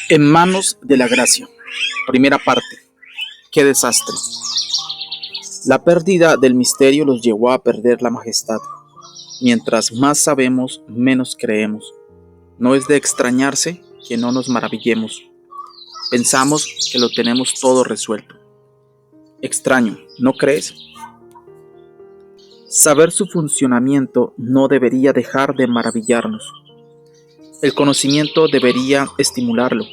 En manos de la gracia. Primera parte. ¡Qué desastre! La pérdida del misterio los llevó a perder la majestad. Mientras más sabemos, menos creemos. No es de extrañarse que no nos maravillemos. Pensamos que lo tenemos todo resuelto. Extraño, ¿no crees? Saber su funcionamiento no debería dejar de maravillarnos. El conocimiento debería estimularlo.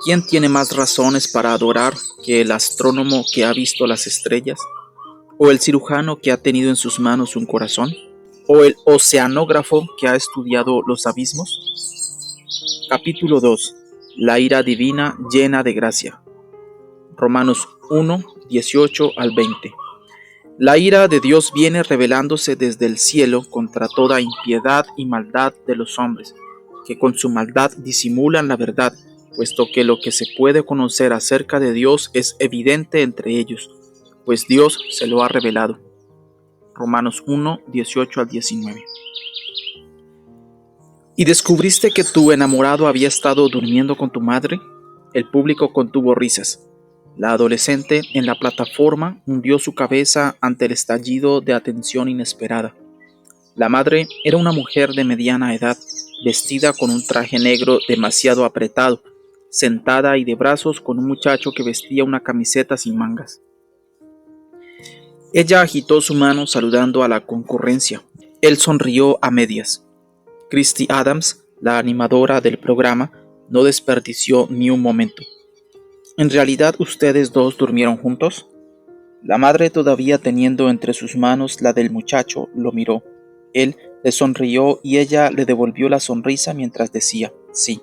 ¿Quién tiene más razones para adorar que el astrónomo que ha visto las estrellas? ¿O el cirujano que ha tenido en sus manos un corazón? ¿O el oceanógrafo que ha estudiado los abismos? Capítulo 2. La ira divina llena de gracia. Romanos 1, 18 al 20. La ira de Dios viene revelándose desde el cielo contra toda impiedad y maldad de los hombres, que con su maldad disimulan la verdad, puesto que lo que se puede conocer acerca de Dios es evidente entre ellos, pues Dios se lo ha revelado. Romanos 1, 18 al 19. ¿Y descubriste que tu enamorado había estado durmiendo con tu madre? El público contuvo risas. La adolescente en la plataforma hundió su cabeza ante el estallido de atención inesperada. La madre era una mujer de mediana edad, vestida con un traje negro demasiado apretado, sentada y de brazos con un muchacho que vestía una camiseta sin mangas. Ella agitó su mano saludando a la concurrencia. Él sonrió a medias. Christy Adams, la animadora del programa, no desperdició ni un momento. ¿En realidad ustedes dos durmieron juntos? La madre, todavía teniendo entre sus manos la del muchacho, lo miró. Él le sonrió y ella le devolvió la sonrisa mientras decía sí.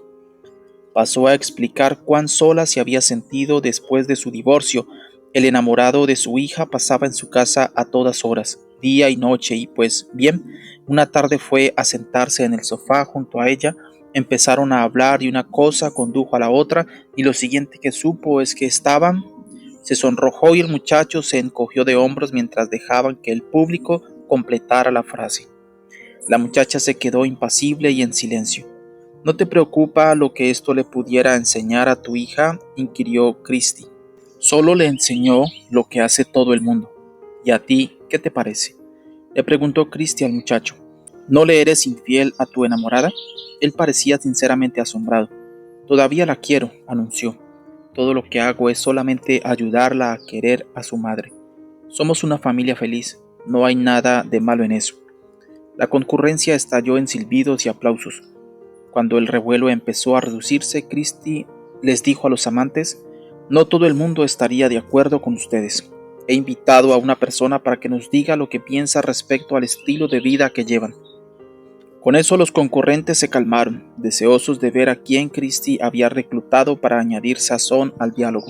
Pasó a explicar cuán sola se había sentido después de su divorcio. El enamorado de su hija pasaba en su casa a todas horas, día y noche, y pues bien, una tarde fue a sentarse en el sofá junto a ella. Empezaron a hablar y una cosa condujo a la otra, y lo siguiente que supo es que estaban... Se sonrojó y el muchacho se encogió de hombros mientras dejaban que el público completara la frase. La muchacha se quedó impasible y en silencio. ¿No te preocupa lo que esto le pudiera enseñar a tu hija?, inquirió Christy. Solo le enseñó lo que hace todo el mundo. ¿Y a ti qué te parece?, le preguntó Christy al muchacho. ¿No le eres infiel a tu enamorada? Él parecía sinceramente asombrado. Todavía la quiero, anunció. Todo lo que hago es solamente ayudarla a querer a su madre. Somos una familia feliz, no hay nada de malo en eso. La concurrencia estalló en silbidos y aplausos. Cuando el revuelo empezó a reducirse, Christy les dijo a los amantes: no todo el mundo estaría de acuerdo con ustedes. He invitado a una persona para que nos diga lo que piensa respecto al estilo de vida que llevan. Con eso los concurrentes se calmaron, deseosos de ver a quién Christy había reclutado para añadir sazón al diálogo.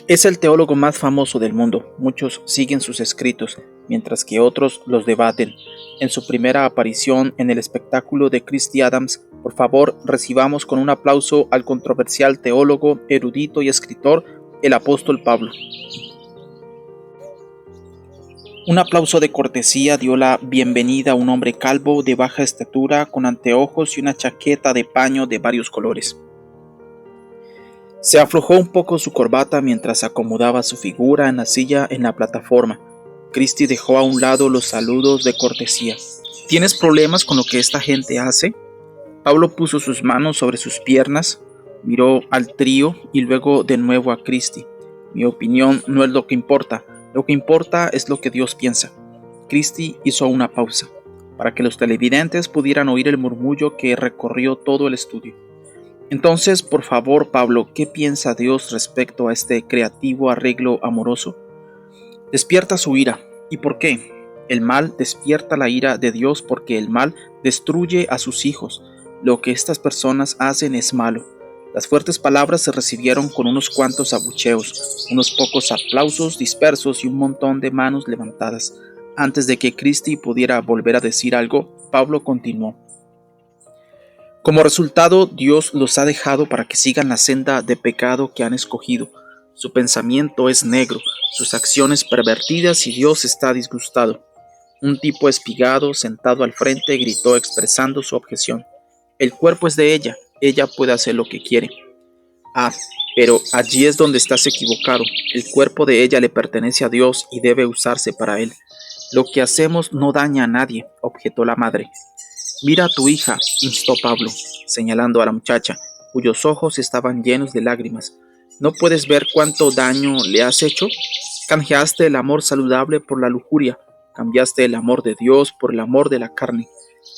Es el teólogo más famoso del mundo. Muchos siguen sus escritos, mientras que otros los debaten. En su primera aparición en el espectáculo de Christy Adams, por favor, recibamos con un aplauso al controversial teólogo, erudito y escritor, el apóstol Pablo. Un aplauso de cortesía dio la bienvenida a un hombre calvo, de baja estatura, con anteojos y una chaqueta de paño de varios colores. Se aflojó un poco su corbata mientras acomodaba su figura en la silla en la plataforma. Christy dejó a un lado los saludos de cortesía. ¿Tienes problemas con lo que esta gente hace? Pablo puso sus manos sobre sus piernas, miró al trío y luego de nuevo a Christy. Mi opinión no es lo que importa. Lo que importa es lo que Dios piensa. Christy hizo una pausa, para que los televidentes pudieran oír el murmullo que recorrió todo el estudio. Entonces, por favor, Pablo, ¿qué piensa Dios respecto a este creativo arreglo amoroso? Despierta su ira. ¿Y por qué? El mal despierta la ira de Dios porque el mal destruye a sus hijos. Lo que estas personas hacen es malo. Las fuertes palabras se recibieron con unos cuantos abucheos, unos pocos aplausos dispersos y un montón de manos levantadas. Antes de que Christy pudiera volver a decir algo, Pablo continuó. Como resultado, Dios los ha dejado para que sigan la senda de pecado que han escogido. Su pensamiento es negro, sus acciones pervertidas, y Dios está disgustado. Un tipo espigado, sentado al frente, gritó expresando su objeción. El cuerpo es de ella. ella puede hacer lo que quiere. Ah, pero allí es donde estás equivocado. El cuerpo de ella le pertenece a Dios y debe usarse para él. Lo que hacemos no daña a nadie, objetó la madre. Mira a tu hija, instó Pablo, señalando a la muchacha, cuyos ojos estaban llenos de lágrimas. ¿No puedes ver cuánto daño le has hecho? Canjeaste el amor saludable por la lujuria, cambiaste el amor de Dios por el amor de la carne,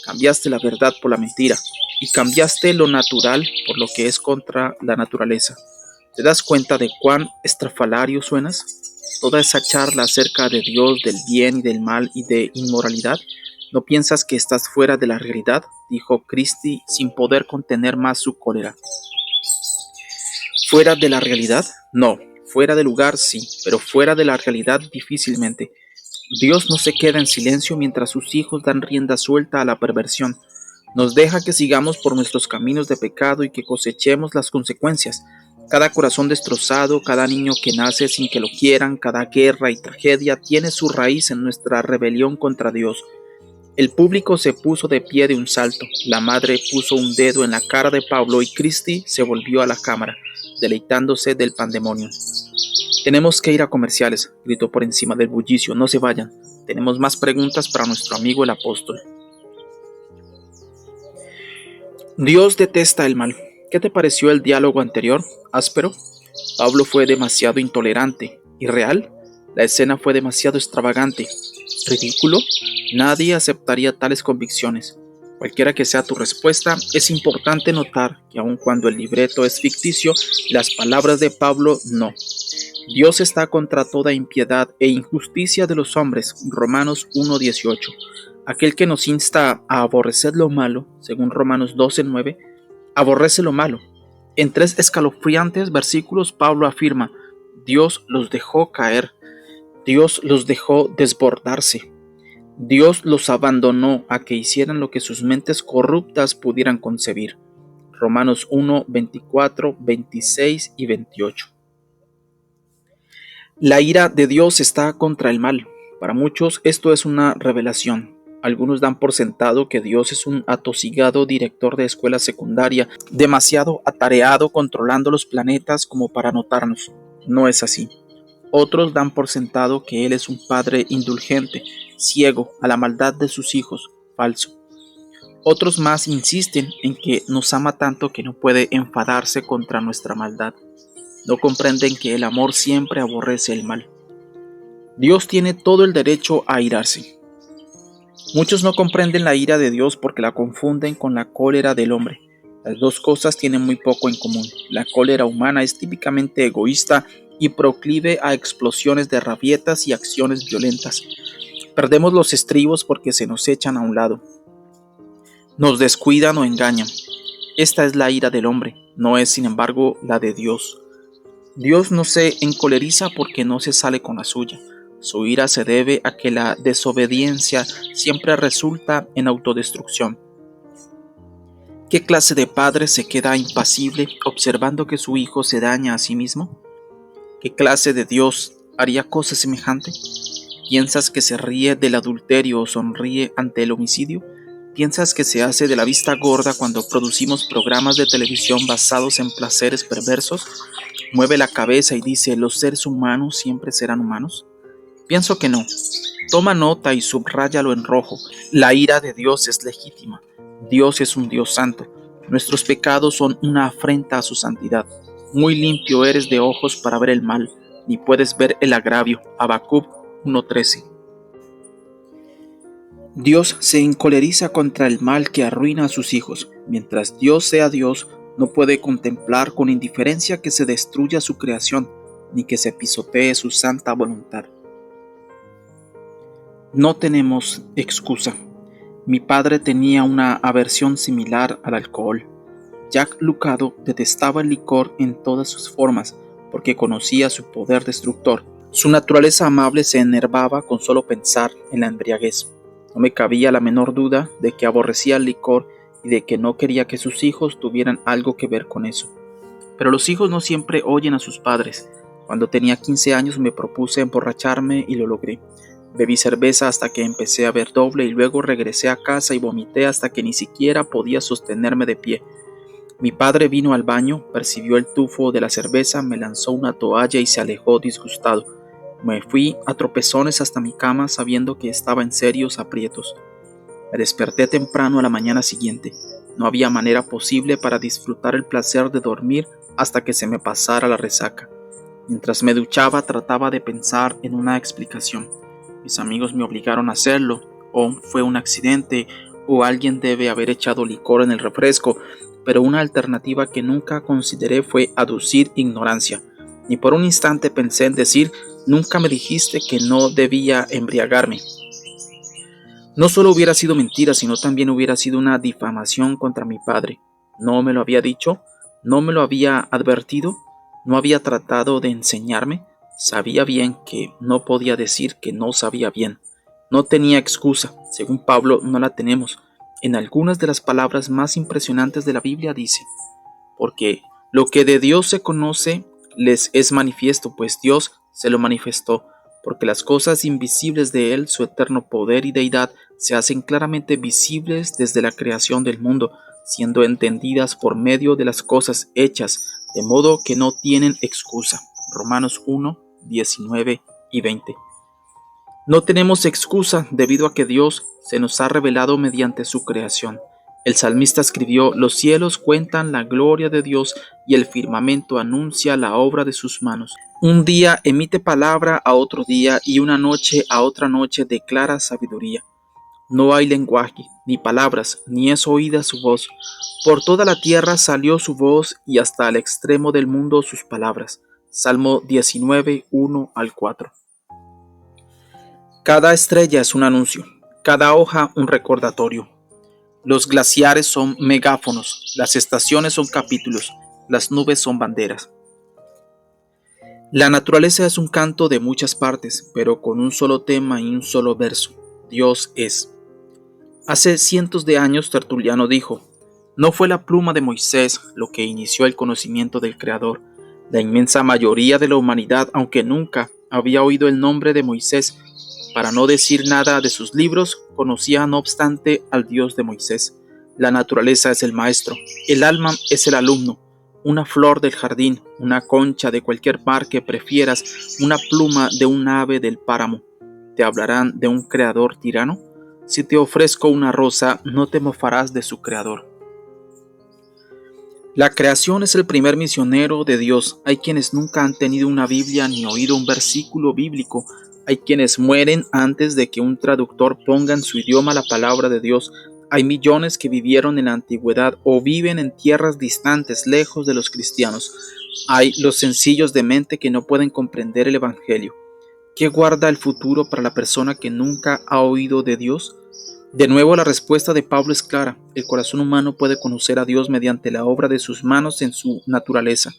cambiaste la verdad por la mentira y cambiaste lo natural por lo que es contra la naturaleza. ¿Te das cuenta de cuán estrafalario suenas? Toda esa charla acerca de Dios, del bien y del mal y de inmoralidad. ¿No piensas que estás fuera de la realidad?, dijo Christie sin poder contener más su cólera. ¿Fuera de la realidad? No. Fuera del lugar sí, pero fuera de la realidad difícilmente. Dios no se queda en silencio mientras sus hijos dan rienda suelta a la perversión. Nos deja que sigamos por nuestros caminos de pecado y que cosechemos las consecuencias. Cada corazón destrozado, cada niño que nace sin que lo quieran, cada guerra y tragedia tiene su raíz en nuestra rebelión contra Dios. El público se puso de pie de un salto. La madre puso un dedo en la cara de Pablo y Christie se volvió a la cámara, deleitándose del pandemonio. Tenemos que ir a comerciales, gritó por encima del bullicio. No se vayan. Tenemos más preguntas para nuestro amigo el apóstol. Dios detesta el mal. ¿Qué te pareció el diálogo anterior? ¿Áspero? Pablo fue demasiado intolerante. ¿Irreal? La escena fue demasiado extravagante. ¿Ridículo? Nadie aceptaría tales convicciones. Cualquiera que sea tu respuesta, es importante notar que aun cuando el libreto es ficticio, las palabras de Pablo no. Dios está contra toda impiedad e injusticia de los hombres. Romanos 1:18. Aquel que nos insta a aborrecer lo malo, según Romanos 12:9, aborrece lo malo. En 3 escalofriantes versículos Pablo afirma: Dios los dejó caer, Dios los dejó desbordarse, Dios los abandonó a que hicieran lo que sus mentes corruptas pudieran concebir. Romanos 1:24, 26 y 28. La ira de Dios está contra el mal. Para muchos esto es una revelación. Algunos dan por sentado que Dios es un atosigado director de escuela secundaria, demasiado atareado controlando los planetas como para notarnos. No es así. Otros dan por sentado que Él es un padre indulgente, ciego a la maldad de sus hijos. Falso. Otros más insisten en que nos ama tanto que no puede enfadarse contra nuestra maldad. No comprenden que el amor siempre aborrece el mal. Dios tiene todo el derecho a airarse. Muchos no comprenden la ira de Dios porque la confunden con la cólera del hombre. Las dos cosas tienen muy poco en común. La cólera humana es típicamente egoísta y proclive a explosiones de rabietas y acciones violentas. Perdemos los estribos porque se nos echan a un lado. Nos descuidan o engañan. Esta es la ira del hombre, no es sin embargo la de Dios. Dios no se encoleriza porque no se sale con la suya. Su ira se debe a que la desobediencia siempre resulta en autodestrucción. ¿Qué clase de padre se queda impasible observando que su hijo se daña a sí mismo? ¿Qué clase de Dios haría cosa semejante? ¿Piensas que se ríe del adulterio o sonríe ante el homicidio? ¿Piensas que se hace de la vista gorda cuando producimos programas de televisión basados en placeres perversos? ¿Mueve la cabeza y dice, los seres humanos siempre serán humanos? Pienso que no. Toma nota y subráyalo en rojo. La ira de Dios es legítima. Dios es un Dios santo. Nuestros pecados son una afrenta a su santidad. Muy limpio eres de ojos para ver el mal, ni puedes ver el agravio. Habacuc 1:13. Dios se encoleriza contra el mal que arruina a sus hijos. Mientras Dios sea Dios, no puede contemplar con indiferencia que se destruya su creación, ni que se pisotee su santa voluntad. No tenemos excusa. Mi padre tenía una aversión similar al alcohol. Jack Lucado detestaba el licor en todas sus formas, porque conocía su poder destructor. Su naturaleza amable se enervaba con solo pensar en la embriaguez. No me cabía la menor duda de que aborrecía el licor y de que no quería que sus hijos tuvieran algo que ver con eso. Pero los hijos no siempre oyen a sus padres. Cuando tenía 15 años me propuse emborracharme y lo logré. Bebí cerveza hasta que empecé a ver doble y luego regresé a casa y vomité hasta que ni siquiera podía sostenerme de pie. Mi padre vino al baño, percibió el tufo de la cerveza, me lanzó una toalla y se alejó disgustado. Me fui a tropezones hasta mi cama sabiendo que estaba en serios aprietos. Me desperté temprano a la mañana siguiente. No había manera posible para disfrutar el placer de dormir hasta que se me pasara la resaca. Mientras me duchaba trataba de pensar en una explicación. Mis amigos me obligaron a hacerlo, o fue un accidente, o alguien debe haber echado licor en el refresco, pero una alternativa que nunca consideré fue aducir ignorancia. Ni por un instante pensé en decir, nunca me dijiste que no debía embriagarme. No solo hubiera sido mentira, sino también hubiera sido una difamación contra mi padre. ¿No me lo había dicho? ¿No me lo había advertido? ¿No había tratado de enseñarme? Sabía bien que no podía decir que no sabía bien. No tenía excusa. Según Pablo, no la tenemos. En algunas de las palabras más impresionantes de la Biblia dice, porque lo que de Dios se conoce les es manifiesto, pues Dios se lo manifestó, porque las cosas invisibles de Él, su eterno poder y deidad, se hacen claramente visibles desde la creación del mundo, siendo entendidas por medio de las cosas hechas, de modo que no tienen excusa. Romanos 1, 19 y 20. No tenemos excusa debido a que Dios se nos ha revelado mediante su creación. El salmista escribió, los cielos cuentan la gloria de Dios y el firmamento anuncia la obra de sus manos. Un día emite palabra a otro día y una noche a otra noche declara sabiduría. No hay lenguaje, ni palabras, ni es oída su voz. Por toda la tierra salió su voz y hasta el extremo del mundo sus palabras. Salmo 19, 1 al 4. Cada estrella es un anuncio, cada hoja un recordatorio. Los glaciares son megáfonos, las estaciones son capítulos, las nubes son banderas. La naturaleza es un canto de muchas partes, pero con un solo tema y un solo verso. Dios es. Hace cientos de años Tertuliano dijo, no fue la pluma de Moisés lo que inició el conocimiento del Creador. La inmensa mayoría de la humanidad, aunque nunca había oído el nombre de Moisés, para no decir nada de sus libros, conocía no obstante al Dios de Moisés. La naturaleza es el maestro, el alma es el alumno, una flor del jardín, una concha de cualquier mar que prefieras, una pluma de un ave del páramo. ¿Te hablarán de un creador tirano? Si te ofrezco una rosa, no te mofarás de su creador. La creación es el primer misionero de Dios. Hay quienes nunca han tenido una Biblia ni oído un versículo bíblico. Hay quienes mueren antes de que un traductor ponga en su idioma la palabra de Dios. Hay millones que vivieron en la antigüedad o viven en tierras distantes, lejos de los cristianos. Hay los sencillos de mente que no pueden comprender el Evangelio. ¿Qué guarda el futuro para la persona que nunca ha oído de Dios? De nuevo, la respuesta de Pablo es clara. El corazón humano puede conocer a Dios mediante la obra de sus manos en su naturaleza.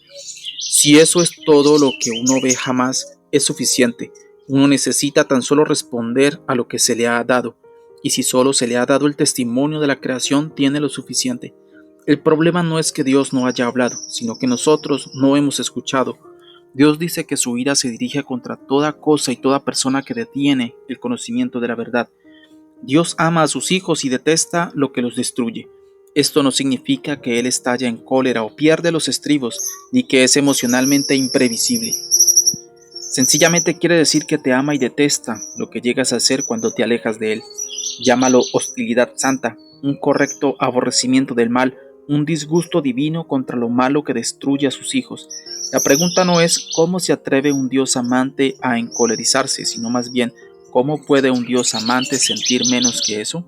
Si eso es todo lo que uno ve jamás, es suficiente. Uno necesita tan solo responder a lo que se le ha dado. Y si solo se le ha dado el testimonio de la creación, tiene lo suficiente. El problema no es que Dios no haya hablado, sino que nosotros no hemos escuchado. Dios dice que su ira se dirige contra toda cosa y toda persona que detiene el conocimiento de la verdad. Dios ama a sus hijos y detesta lo que los destruye. Esto no significa que Él estalla en cólera o pierde los estribos, ni que es emocionalmente imprevisible. Sencillamente quiere decir que te ama y detesta lo que llegas a hacer cuando te alejas de Él. Llámalo hostilidad santa, un correcto aborrecimiento del mal, un disgusto divino contra lo malo que destruye a sus hijos. La pregunta no es cómo se atreve un Dios amante a encolerizarse, sino más bien, ¿cómo puede un Dios amante sentir menos que eso?